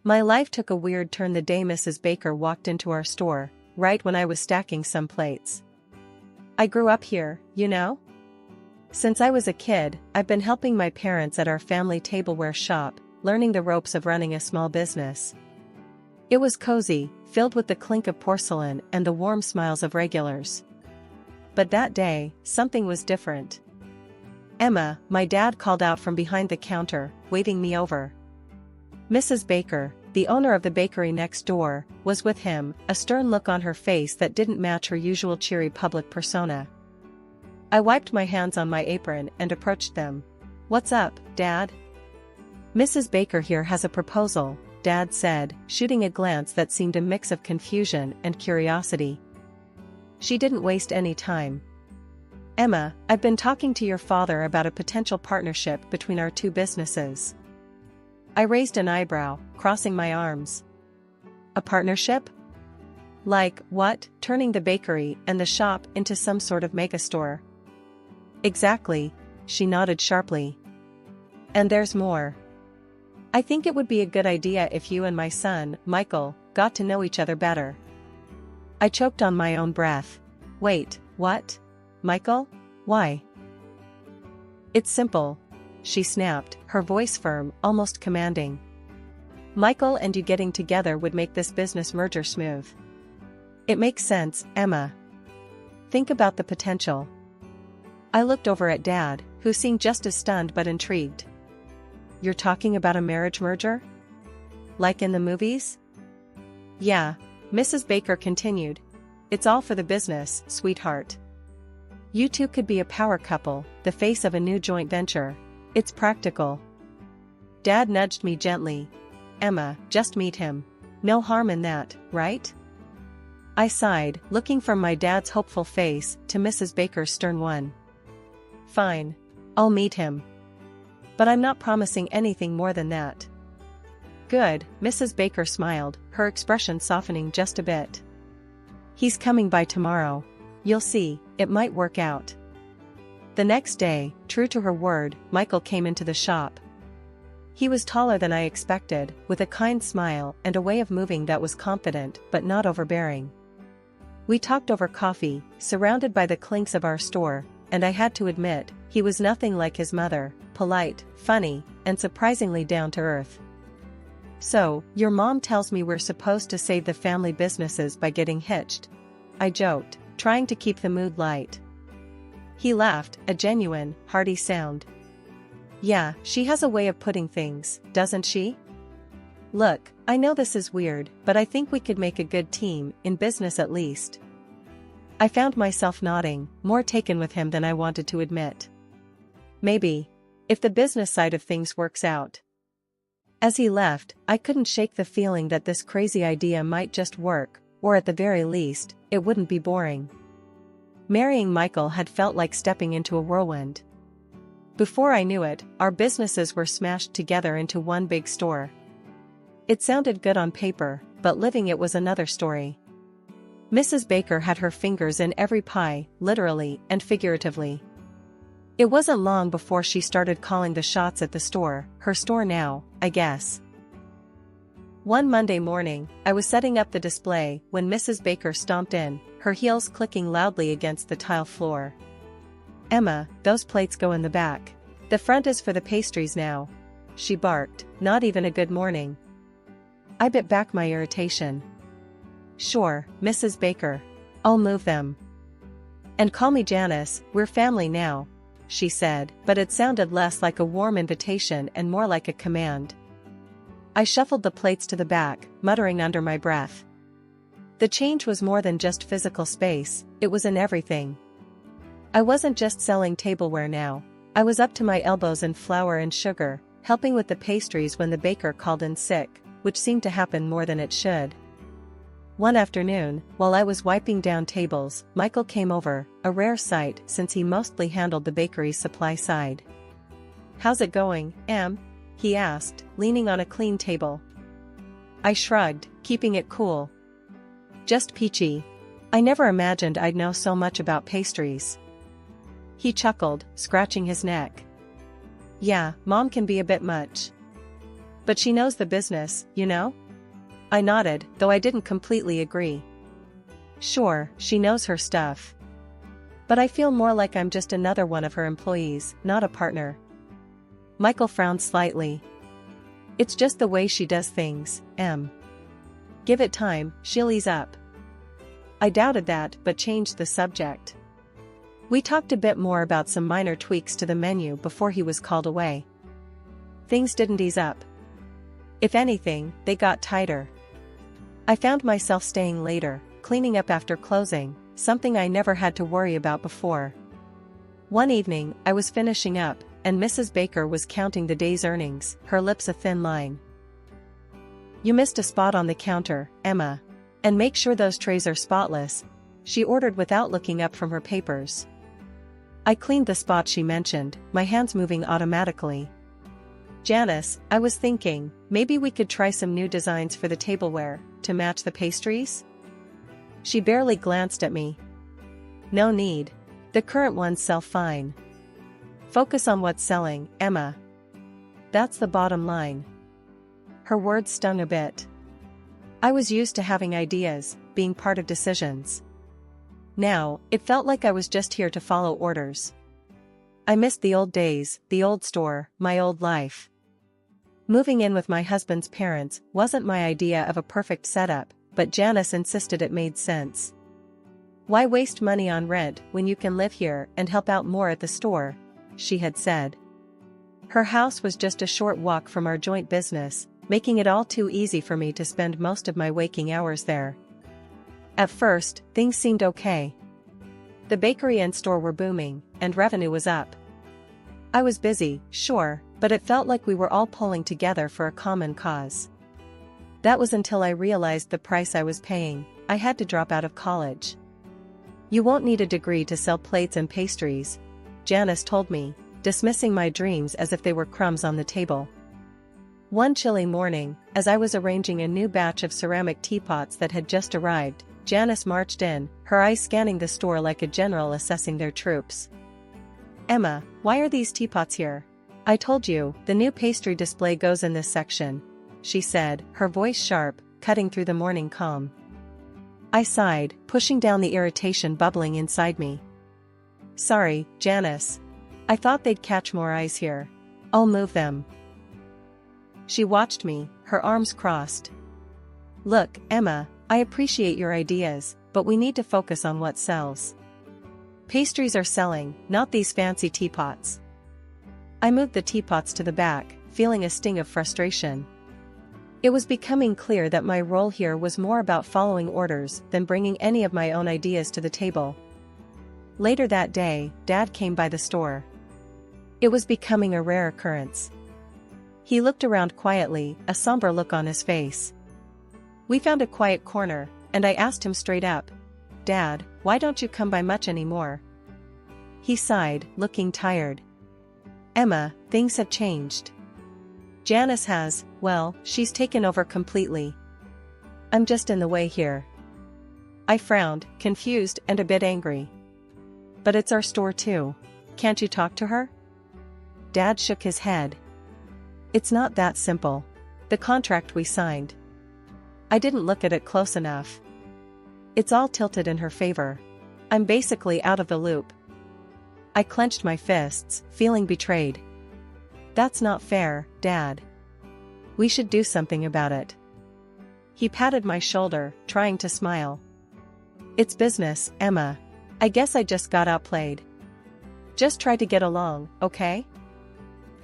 My life took a weird turn the day Mrs. Baker walked into our store, right when I was stacking some plates. I grew up here, you know? Since I was a kid, I've been helping my parents at our family tableware shop, learning the ropes of running a small business. It was cozy, filled with the clink of porcelain and the warm smiles of regulars. But that day, something was different. "Emma," my dad called out from behind the counter, waving me over. Mrs. Baker, the owner of the bakery next door, was with him, a stern look on her face that didn't match her usual cheery public persona. I wiped my hands on my apron and approached them. "What's up, Dad?" "Mrs. Baker here has a proposal," Dad said, shooting a glance that seemed a mix of confusion and curiosity. She didn't waste any time. "Emma, I've been talking to your father about a potential partnership between our two businesses." I raised an eyebrow, crossing my arms. "A partnership? Like what, turning the bakery and the shop into some sort of megastore?" "Exactly," she nodded sharply. "And there's more. I think it would be a good idea if you and my son, Michael, got to know each other better." I choked on my own breath. "Wait, what? Michael? Why?" "It's simple," she snapped, her voice firm, almost commanding. "Michael and you getting together would make this business merger smooth." "It makes sense, Emma. Think about the potential." I looked over at Dad, who seemed just as stunned but intrigued. "You're talking about a marriage merger? Like in the movies?" "Yeah," Mrs. Baker continued. "It's all for the business, sweetheart. You two could be a power couple, the face of a new joint venture. It's practical." Dad nudged me gently. "Emma, just meet him. No harm in that, right?" I sighed, looking from my dad's hopeful face to Mrs. Baker's stern one. "Fine. I'll meet him. But I'm not promising anything more than that." "Good," Mrs. Baker smiled, her expression softening just a bit. "He's coming by tomorrow. You'll see, it might work out." The next day, true to her word, Michael came into the shop. He was taller than I expected, with a kind smile and a way of moving that was confident but not overbearing. We talked over coffee, surrounded by the clinks of our store, and I had to admit, he was nothing like his mother, polite, funny, and surprisingly down to earth. "So, your mom tells me we're supposed to save the family businesses by getting hitched?" I joked, trying to keep the mood light. He laughed, a genuine, hearty sound. "Yeah, she has a way of putting things, doesn't she? Look, I know this is weird, but I think we could make a good team, in business at least." I found myself nodding, more taken with him than I wanted to admit. "Maybe. If the business side of things works out." As he left, I couldn't shake the feeling that this crazy idea might just work, or at the very least, it wouldn't be boring. Marrying Michael had felt like stepping into a whirlwind. Before I knew it, our businesses were smashed together into one big store. It sounded good on paper, but living it was another story. Mrs. Baker had her fingers in every pie, literally and figuratively. It wasn't long before she started calling the shots at the store, her store now, I guess. One Monday morning, I was setting up the display when Mrs. Baker stomped in, her heels clicking loudly against the tile floor. "Emma, those plates go in the back. The front is for the pastries now," she barked, not even a good morning. I bit back my irritation. "Sure, Mrs. Baker. I'll move them. And call me Janice, we're family now," she said, but it sounded less like a warm invitation and more like a command. I shuffled the plates to the back, muttering under my breath. The change was more than just physical space, it was in everything. I wasn't just selling tableware now. I was up to my elbows in flour and sugar, helping with the pastries when the baker called in sick, which seemed to happen more than it should. One afternoon, while I was wiping down tables, Michael came over, a rare sight since he mostly handled the bakery's supply side. "How's it going, Em?" he asked, leaning on a clean table. I shrugged, keeping it cool. "Just peachy. I never imagined I'd know so much about pastries." He chuckled, scratching his neck. "Yeah, Mom can be a bit much." But she knows the business, you know? I nodded, though I didn't completely agree. Sure, she knows her stuff. But I feel more like I'm just another one of her employees, not a partner. Michael frowned slightly. It's just the way she does things, Em. Give it time, she'll ease up. I doubted that, but changed the subject. We talked a bit more about some minor tweaks to the menu before he was called away. Things didn't ease up. If anything, they got tighter. I found myself staying later, cleaning up after closing, something I never had to worry about before. One evening, I was finishing up, and Mrs. Baker was counting the day's earnings, her lips a thin line. You missed a spot on the counter, Emma. And make sure those trays are spotless, she ordered without looking up from her papers. I cleaned the spot she mentioned, my hands moving automatically. Janice, I was thinking, maybe we could try some new designs for the tableware, to match the pastries? She barely glanced at me. No need. The current ones sell fine. Focus on what's selling, Emma. That's the bottom line. Her words stung a bit. I was used to having ideas, being part of decisions. Now, it felt like I was just here to follow orders. I missed the old days, the old store, my old life. Moving in with my husband's parents wasn't my idea of a perfect setup, but Janice insisted it made sense. Why waste money on rent when you can live here and help out more at the store? She had said. Her house was just a short walk from our joint business, making it all too easy for me to spend most of my waking hours there. At first, things seemed okay. The bakery and store were booming, and revenue was up. I was busy, sure, but it felt like we were all pulling together for a common cause. That was until I realized the price I was paying. I had to drop out of college. You won't need a degree to sell plates and pastries, Janice told me, dismissing my dreams as if they were crumbs on the table. One chilly morning, as I was arranging a new batch of ceramic teapots that had just arrived, Janice marched in, her eyes scanning the store like a general assessing their troops. Emma, why are these teapots here? I told you, the new pastry display goes in this section, she said, her voice sharp, cutting through the morning calm. I sighed, pushing down the irritation bubbling inside me. Sorry, Janice. I thought they'd catch more eyes here. I'll move them. She watched me, her arms crossed. Look, Emma, I appreciate your ideas, but we need to focus on what sells. Pastries are selling, not these fancy teapots. I moved the teapots to the back, feeling a sting of frustration. It was becoming clear that my role here was more about following orders than bringing any of my own ideas to the table. Later that day, Dad came by the store. It was becoming a rare occurrence. He looked around quietly, a somber look on his face. We found a quiet corner, and I asked him straight up, Dad, why don't you come by much anymore? He sighed, looking tired. Emma, things have changed. Janice has, well, she's taken over completely. I'm just in the way here. I frowned, confused and a bit angry. But it's our store too. Can't you talk to her? Dad shook his head. It's not that simple. The contract we signed. I didn't look at it close enough. It's all tilted in her favor. I'm basically out of the loop. I clenched my fists, feeling betrayed. That's not fair, Dad. We should do something about it. He patted my shoulder, trying to smile. It's business, Emma. I guess I just got outplayed. Just try to get along, okay?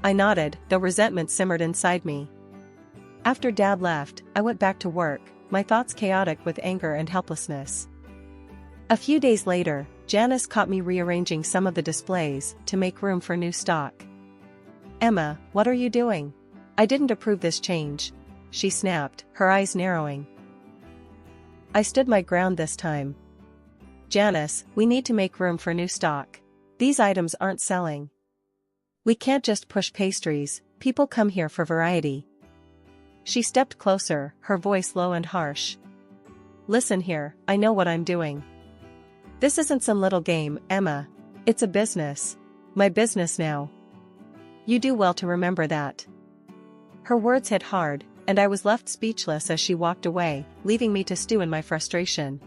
I nodded, though resentment simmered inside me. After Dad left, I went back to work, my thoughts chaotic with anger and helplessness. A few days later, Janice caught me rearranging some of the displays to make room for new stock. Emma, what are you doing? I didn't approve this change, she snapped, her eyes narrowing. I stood my ground this time. Janice, we need to make room for new stock. These items aren't selling. We can't just push pastries, people come here for variety. She stepped closer, her voice low and harsh. Listen here, I know what I'm doing. This isn't some little game, Emma. It's a business. My business now. You do well to remember that. Her words hit hard, and I was left speechless as she walked away, leaving me to stew in my frustration.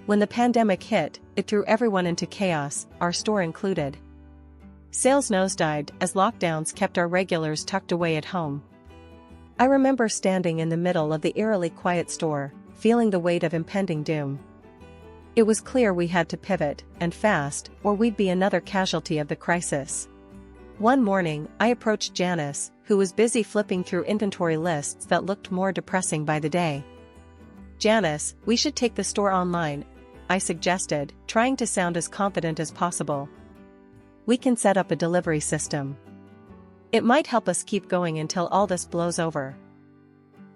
When the pandemic hit, it threw everyone into chaos, our store included. Sales nosedived as lockdowns kept our regulars tucked away at home. I remember standing in the middle of the eerily quiet store, feeling the weight of impending doom. It was clear we had to pivot, and fast, or we'd be another casualty of the crisis. One morning, I approached Janice, who was busy flipping through inventory lists that looked more depressing by the day. "Janice, we should take the store online," I suggested, trying to sound as confident as possible. "We can set up a delivery system. It might help us keep going until all this blows over."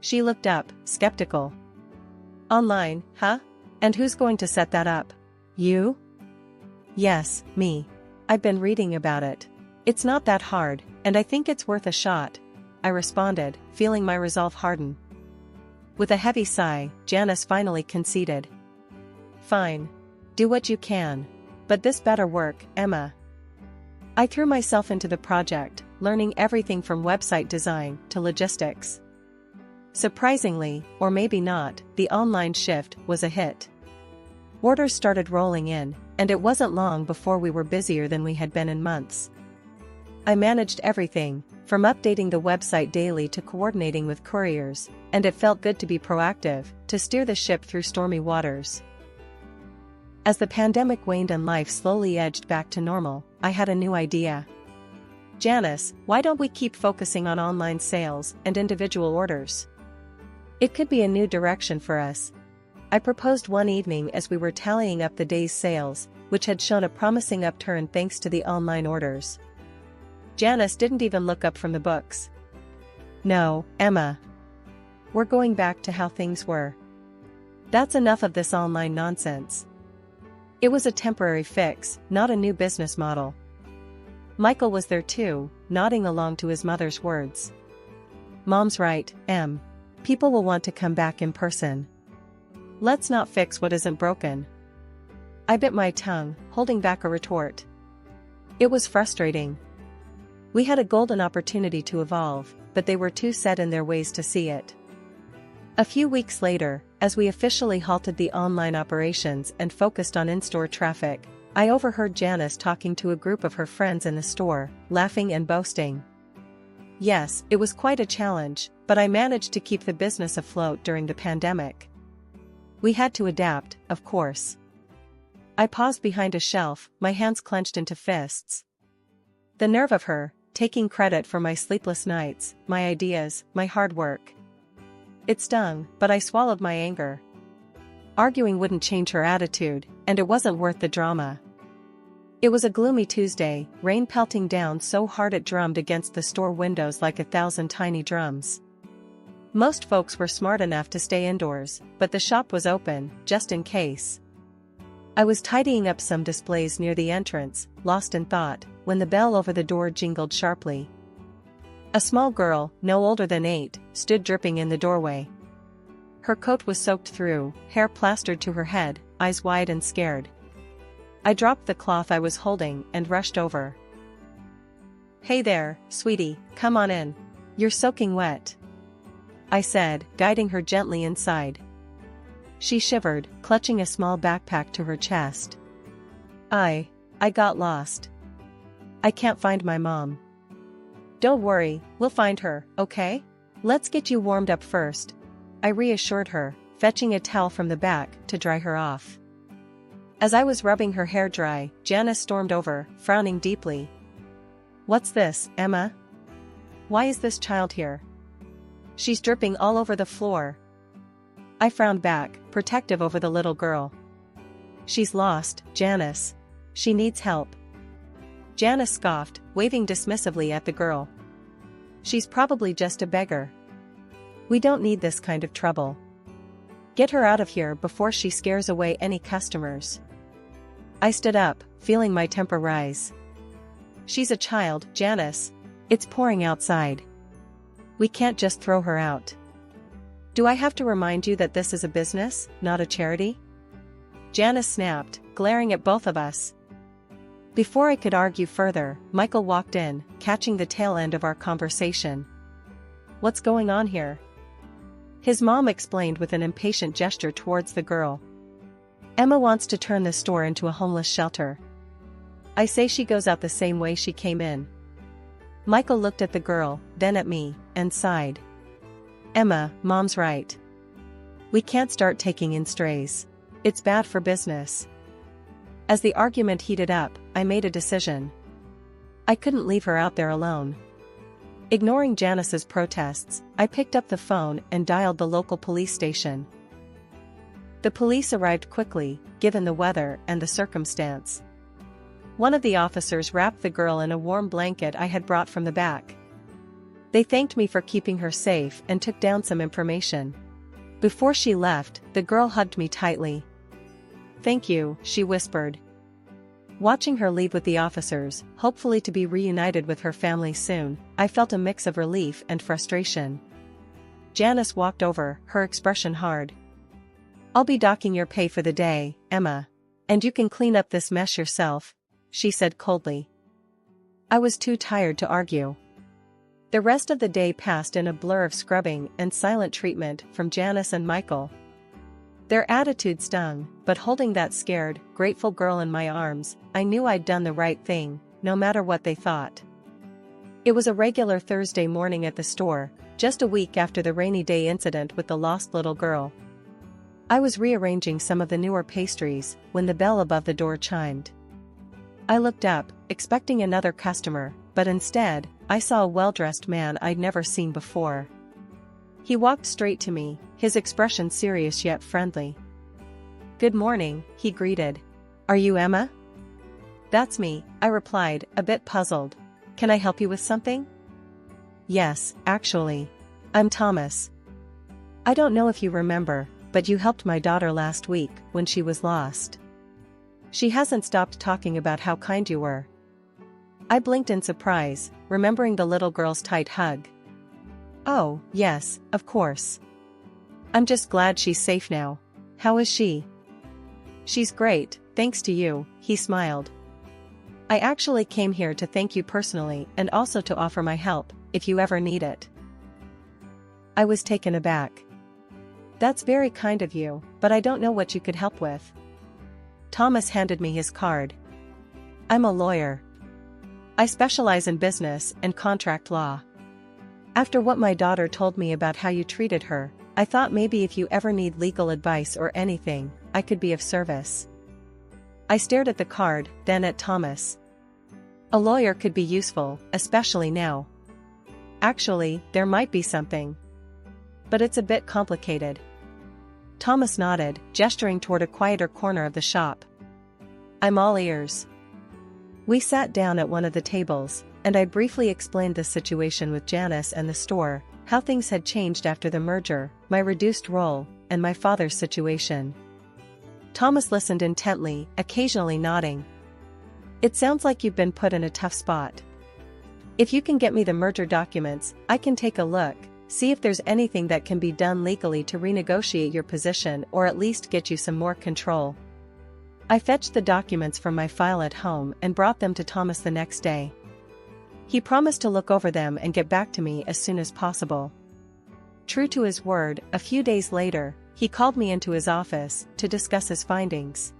She looked up, skeptical. "Online, huh? And who's going to set that up? You?" "Yes, me. I've been reading about it. It's not that hard, and I think it's worth a shot," I responded, feeling my resolve harden. With a heavy sigh, Janice finally conceded. "Fine. Do what you can. But this better work, Emma." I threw myself into the project, learning everything from website design to logistics. Surprisingly, or maybe not, the online shift was a hit. Orders started rolling in, and it wasn't long before we were busier than we had been in months. I managed everything, from updating the website daily to coordinating with couriers, and it felt good to be proactive, to steer the ship through stormy waters. As the pandemic waned and life slowly edged back to normal, I had a new idea. "Janice, why don't we keep focusing on online sales and individual orders? It could be a new direction for us," I proposed one evening as we were tallying up the day's sales, which had shown a promising upturn thanks to the online orders. Janice didn't even look up from the books. "No, Emma. We're going back to how things were. That's enough of this online nonsense." It was a temporary fix, not a new business model. Michael was there too, nodding along to his mother's words. "Mom's right, Em. People will want to come back in person. Let's not fix what isn't broken." I bit my tongue, holding back a retort. It was frustrating. We had a golden opportunity to evolve, but they were too set in their ways to see it. A few weeks later, as we officially halted the online operations and focused on in-store traffic, I overheard Janice talking to a group of her friends in the store, laughing and boasting. Yes, it was quite a challenge, but I managed to keep the business afloat during the pandemic. We had to adapt, of course. I paused behind a shelf, my hands clenched into fists. The nerve of her, taking credit for my sleepless nights, my ideas, my hard work. It stung, but I swallowed my anger. Arguing wouldn't change her attitude, and it wasn't worth the drama. It was a gloomy Tuesday, rain pelting down so hard it drummed against the store windows like 1,000 tiny drums. Most folks were smart enough to stay indoors, but the shop was open, just in case. I was tidying up some displays near the entrance, lost in thought, when the bell over the door jingled sharply. A small girl, no older than 8, stood dripping in the doorway. Her coat was soaked through, hair plastered to her head, eyes wide and scared. I dropped the cloth I was holding and rushed over. "Hey there, sweetie, come on in. You're soaking wet," I said, guiding her gently inside. She shivered, clutching a small backpack to her chest. I got lost. I can't find my mom." "Don't worry, we'll find her, okay? Let's get you warmed up first," I reassured her, fetching a towel from the back to dry her off. As I was rubbing her hair dry, Janice stormed over, frowning deeply. "What's this, Emma? Why is this child here? She's dripping all over the floor." I frowned back, protective over the little girl. "She's lost, Janice. She needs help." Janice scoffed, waving dismissively at the girl. "She's probably just a beggar. We don't need this kind of trouble. Get her out of here before she scares away any customers." I stood up, feeling my temper rise. "She's a child, Janice. It's pouring outside. We can't just throw her out. Do I have to remind you that this is a business, not a charity?" Janice snapped, glaring at both of us. Before I could argue further, Michael walked in, catching the tail end of our conversation. what's going on here?" His mom explained with an impatient gesture towards the girl. "Emma wants to turn the store into a homeless shelter. I say she goes out the same way she came in." Michael looked at the girl, then at me, and sighed. "Emma, Mom's right. We can't start taking in strays. It's bad for business." As the argument heated up, I made a decision. I couldn't leave her out there alone. Ignoring Janice's protests, I picked up the phone and dialed the local police station. The police arrived quickly, given the weather and the circumstance. One of the officers wrapped the girl in a warm blanket I had brought from the back. They thanked me for keeping her safe and took down some information. Before she left, the girl hugged me tightly. "Thank you," she whispered. Watching her leave with the officers, hopefully to be reunited with her family soon, I felt a mix of relief and frustration. Janice walked over, her expression hard. "I'll be docking your pay for the day, Emma. And you can clean up this mess yourself," she said coldly. I was too tired to argue. The rest of the day passed in a blur of scrubbing and silent treatment from Janice and Michael. Their attitude stung, but holding that scared, grateful girl in my arms, I knew I'd done the right thing, no matter what they thought. It was a regular Thursday morning at the store, just a week after the rainy day incident with the lost little girl. I was rearranging some of the newer pastries when the bell above the door chimed. I looked up, expecting another customer, but instead, I saw a well-dressed man I'd never seen before. He walked straight to me, his expression serious yet friendly. "Good morning," he greeted. "Are you Emma?" "That's me," I replied, a bit puzzled. "Can I help you with something?" "Yes, actually. I'm Thomas. I don't know if you remember, but you helped my daughter last week when she was lost. She hasn't stopped talking about how kind you were." I blinked in surprise, remembering the little girl's tight hug. "Oh, yes, of course. I'm just glad she's safe now. How is she?" "She's great, thanks to you," he smiled. "I actually came here to thank you personally and also to offer my help, if you ever need it." I was taken aback. "That's very kind of you, but I don't know what you could help with." Thomas handed me his card. "I'm a lawyer. I specialize in business and contract law. After what my daughter told me about how you treated her, I thought maybe if you ever need legal advice or anything, I could be of service." I stared at the card, then at Thomas. A lawyer could be useful, especially now. Actually, there might be something. But it's a bit complicated. Thomas nodded, gesturing toward a quieter corner of the shop. "I'm all ears." We sat down at one of the tables, and I briefly explained the situation with Janice and the store, how things had changed after the merger, my reduced role, and my father's situation. Thomas listened intently, occasionally nodding. "It sounds like you've been put in a tough spot. If you can get me the merger documents, I can take a look, see if there's anything that can be done legally to renegotiate your position or at least get you some more control." I fetched the documents from my file at home and brought them to Thomas the next day. He promised to look over them and get back to me as soon as possible. True to his word, a few days later, he called me into his office to discuss his findings.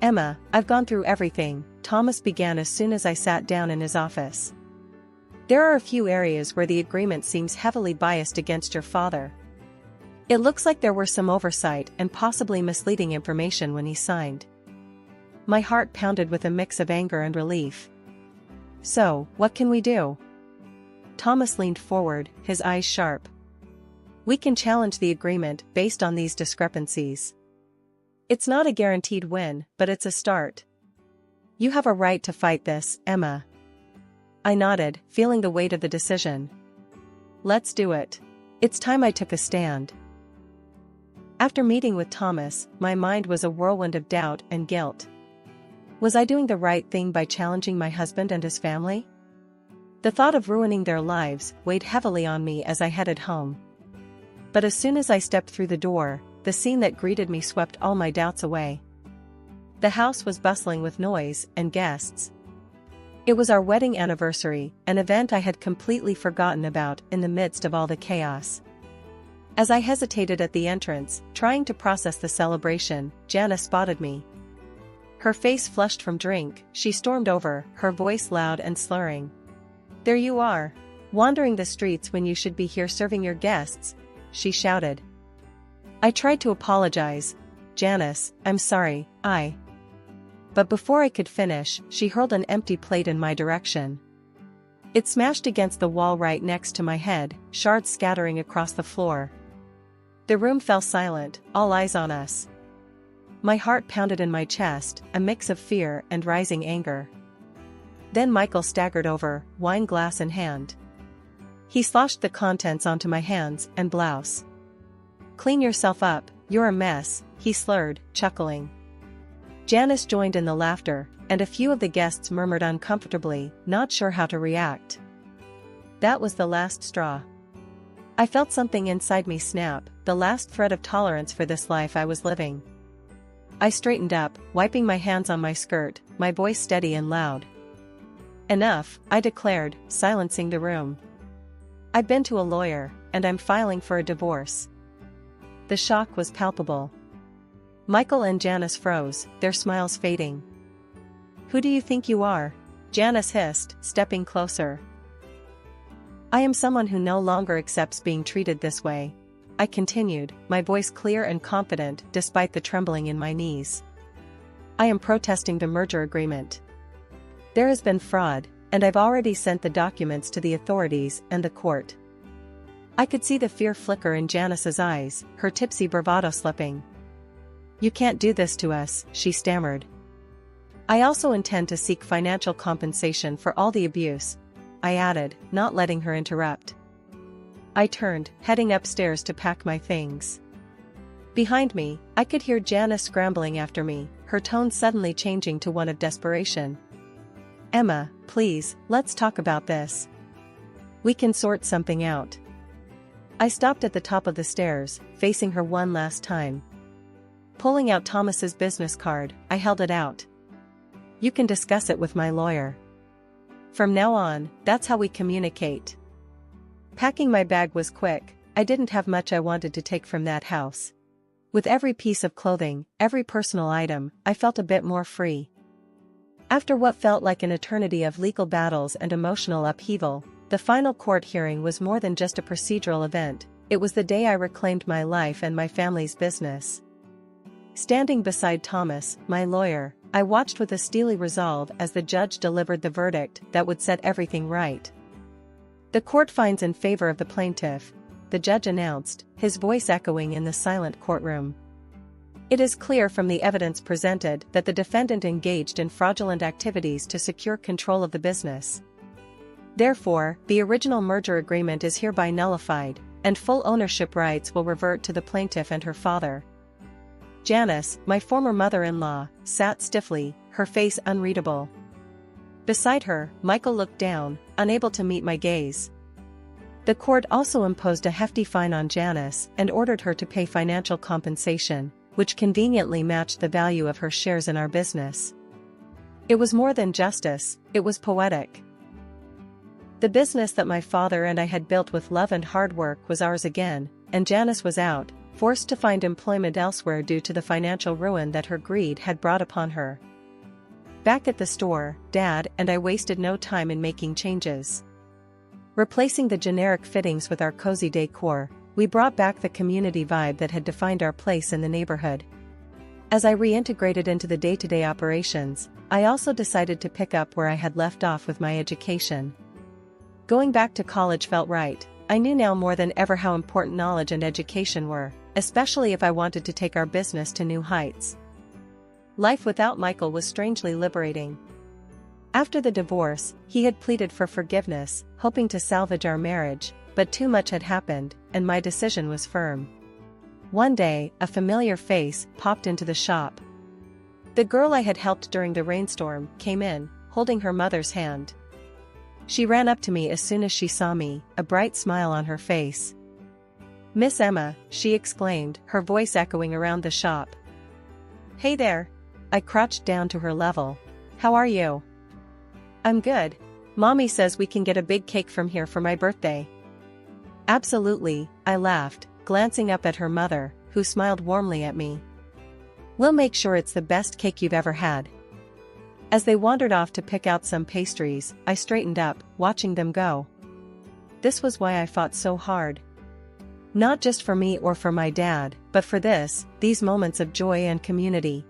"Emma, I've gone through everything," Thomas began as soon as I sat down in his office. "There are a few areas where the agreement seems heavily biased against your father. It looks like there were some oversight and possibly misleading information when he signed." My heart pounded with a mix of anger and relief. "So, what can we do?" Thomas leaned forward, his eyes sharp. "We can challenge the agreement based on these discrepancies. It's not a guaranteed win, but it's a start. You have a right to fight this, Emma." I nodded, feeling the weight of the decision. "Let's do it. It's time I took a stand." After meeting with Thomas, my mind was a whirlwind of doubt and guilt. Was I doing the right thing by challenging my husband and his family? The thought of ruining their lives weighed heavily on me as I headed home. But as soon as I stepped through the door, the scene that greeted me swept all my doubts away. The house was bustling with noise and guests. It was our wedding anniversary, an event I had completely forgotten about in the midst of all the chaos. As I hesitated at the entrance, trying to process the celebration, Janice spotted me. Her face flushed from drink, she stormed over, her voice loud and slurring. "There you are, wandering the streets when you should be here serving your guests," she shouted. I tried to apologize. "Janice, I'm sorry, But before I could finish, she hurled an empty plate in my direction. It smashed against the wall right next to my head, shards scattering across the floor. The room fell silent, all eyes on us. My heart pounded in my chest, a mix of fear and rising anger. Then Michael staggered over, wine glass in hand. He sloshed the contents onto my hands and blouse. "Clean yourself up, you're a mess," he slurred, chuckling. Janice joined in the laughter, and a few of the guests murmured uncomfortably, not sure how to react. That was the last straw. I felt something inside me snap, the last thread of tolerance for this life I was living. I straightened up, wiping my hands on my skirt, my voice steady and loud. "Enough," I declared, silencing the room. "I've been to a lawyer, and I'm filing for a divorce." The shock was palpable. Michael and Janice froze, their smiles fading. "Who do you think you are?" Janice hissed, stepping closer. "I am someone who no longer accepts being treated this way," I continued, my voice clear and confident despite the trembling in my knees. "I am protesting the merger agreement. There has been fraud, and I've already sent the documents to the authorities and the court." I could see the fear flicker in Janice's eyes, her tipsy bravado slipping. "You can't do this to us," she stammered. "I also intend to seek financial compensation for all the abuse," I added, not letting her interrupt. I turned, heading upstairs to pack my things. Behind me, I could hear Janice scrambling after me, her tone suddenly changing to one of desperation. "Emma, please, let's talk about this. We can sort something out." I stopped at the top of the stairs, facing her one last time. Pulling out Thomas's business card, I held it out. "You can discuss it with my lawyer. From now on, that's how we communicate." Packing my bag was quick, I didn't have much I wanted to take from that house. With every piece of clothing, every personal item, I felt a bit more free. After what felt like an eternity of legal battles and emotional upheaval, the final court hearing was more than just a procedural event, it was the day I reclaimed my life and my family's business. Standing beside Thomas, my lawyer, I watched with a steely resolve as the judge delivered the verdict that would set everything right. "The court finds in favor of the plaintiff," the judge announced, his voice echoing in the silent courtroom. "It is clear from the evidence presented that the defendant engaged in fraudulent activities to secure control of the business. Therefore, the original merger agreement is hereby nullified, and full ownership rights will revert to the plaintiff and her father." Janice, my former mother-in-law, sat stiffly, her face unreadable. Beside her, Michael looked down, unable to meet my gaze. The court also imposed a hefty fine on Janice and ordered her to pay financial compensation, which conveniently matched the value of her shares in our business. It was more than justice, it was poetic. The business that my father and I had built with love and hard work was ours again, and Janice was out, forced to find employment elsewhere due to the financial ruin that her greed had brought upon her. Back at the store, Dad and I wasted no time in making changes. Replacing the generic fittings with our cozy decor, we brought back the community vibe that had defined our place in the neighborhood. As I reintegrated into the day-to-day operations, I also decided to pick up where I had left off with my education. Going back to college felt right. I knew now more than ever how important knowledge and education were, especially if I wanted to take our business to new heights. Life without Michael was strangely liberating. After the divorce, he had pleaded for forgiveness, hoping to salvage our marriage, but too much had happened, and my decision was firm. One day, a familiar face popped into the shop. The girl I had helped during the rainstorm came in, holding her mother's hand. She ran up to me as soon as she saw me, a bright smile on her face. "Miss Emma," she exclaimed, her voice echoing around the shop. "Hey there." I crouched down to her level. "How are you?" I'm good. Mommy says we can get a big cake from here for my birthday. Absolutely, I laughed, glancing up at her mother, who smiled warmly at me. We'll make sure it's the best cake you've ever had. As they wandered off to pick out some pastries, I straightened up, watching them go. This was why I fought so hard. Not just for me or for my dad, but for these moments of joy and community.